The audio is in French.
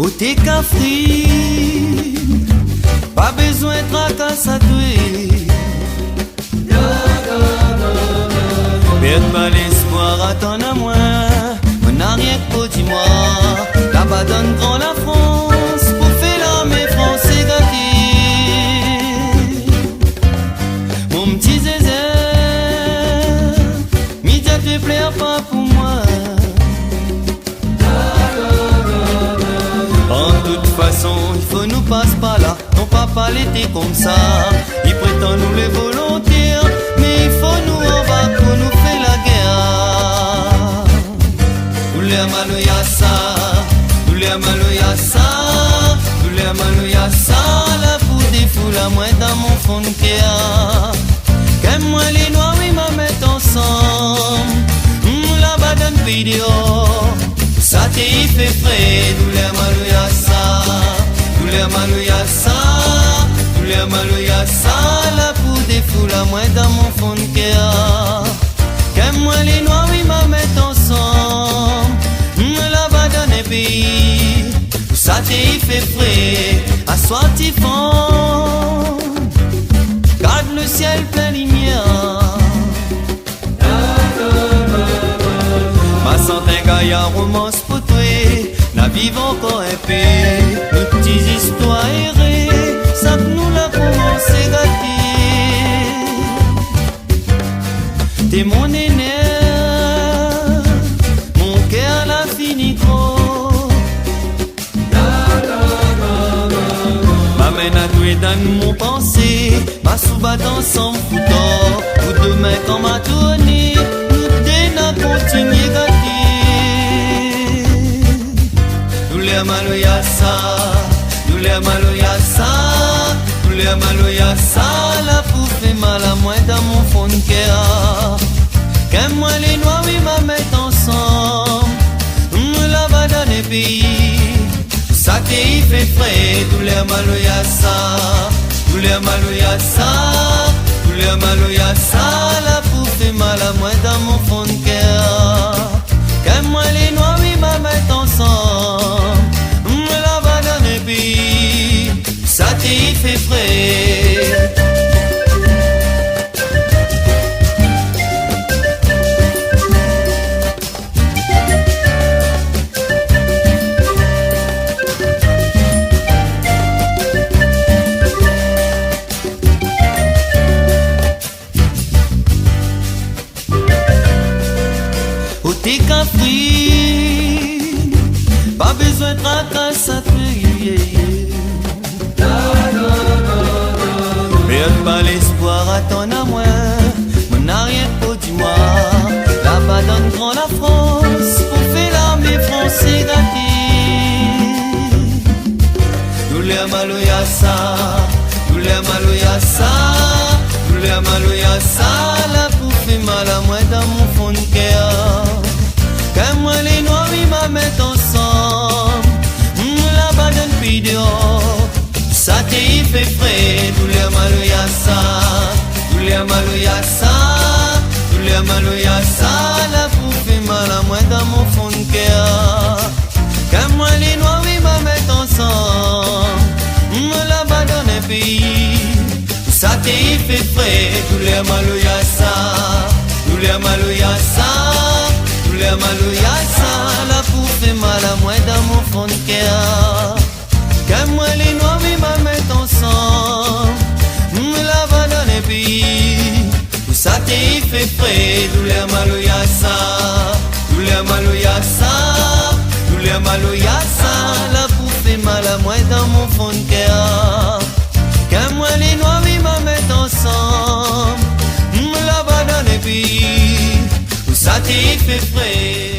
Ou t'es cafri, pas besoin de tracas à tuer. Perde pas l'espoir, attends à moi. On n'a rien que pour dis-moi. Là-bas donne grand la France, pour faire l'armée française gâtée. Mon petit zézé, midi te plaît pas pour moi. En toute façon, il faut nous passe pas là. Ton papa l'était comme ça. Il prétend nous les volontaires, mais il faut nous en bas pour nous faire la guerre. Nous les maloyassa, nous les maloyassa, nous les maloyassa. La pour des fous la moins dans mon fond de cœur. Qu'aime moi les noirs, oui, ma mettre ensemble. La badane vidéo. Ça te y fait frais, nous les maloyassa, nous les maloyassa, nous les maloyassa. La pour des fous la moins dans mon fond de cœur. Qu'aime moi les noirs, oui, ma mettre ensemble. Là-bas dans les pays, ça te y fait frais, à soir t'y fond. Garde le ciel plein lumière. Ma santé gaillard romance pour toi, n'a vive encore un peu. Nos petites histoires errées, ça que nous la commencé gâter. T'es mon aîné, mon cœur l'a fini gros. M'amène à toi dans mon pensée, ma sous-battant sans foutant. Ou demain quand ma tournée, nous n'a continué gâter. Nous les maloyassa, nous les maloyassa, nous les maloyassa. La pour fait mal à moi dans mon fond de cœur. Qu'aime moi les noirs, oui, ma mettre ensemble. Là-bas dans les pays, ça te y fait frais. Nous les maloyassa, nous les maloyassa, nous les maloyassa. La pour fait mal à moi dans mon fond de cœur. Qu'aime moi les noirs, oui, ma mettre ensemble. Là-bas dans les pays, ça te y fait frais. Ou t'es capri, pas besoin de tracas à tuer. Perde pas l'espoir, attends à moi. Mon arrière pour dis-moi. Là-bas donne grand la France, pour faire l'armée française gâtée. Nous les maloyassa, nous les maloyassa, nous les maloyassa. La pour faire mal à moi dans mon fond de cœur. Qu'aime moi les noirs, oui, ma mettre ensemble. Là-bas dans le pays dehors, ça te y fait frais. Nous les maloyassa, nous les maloyassa, nous les maloyassa. La pour faire mal à moi dans mon fond de cœur. Qu'aime moi les noirs, oui, ma mettre ensemble. Là-bas dans le pays, ça te y fait frais. Nous les maloyassa, nous les maloyassa, nous les maloyassa. La pour faire mal à moi dans mon fond de cœur. Qu'aime moi les noirs, oui, ma mettre ensemble. Là-bas dans les pays, ça te y fait frais. Nous les maloyassa, nous les maloyassa, nous les maloyassa. La pour faire mal à moi dans mon fond de cœur. Qu'aime moi les noirs, oui, ma mettre ensemble. Là-bas dans les pays, ça te y fait frais.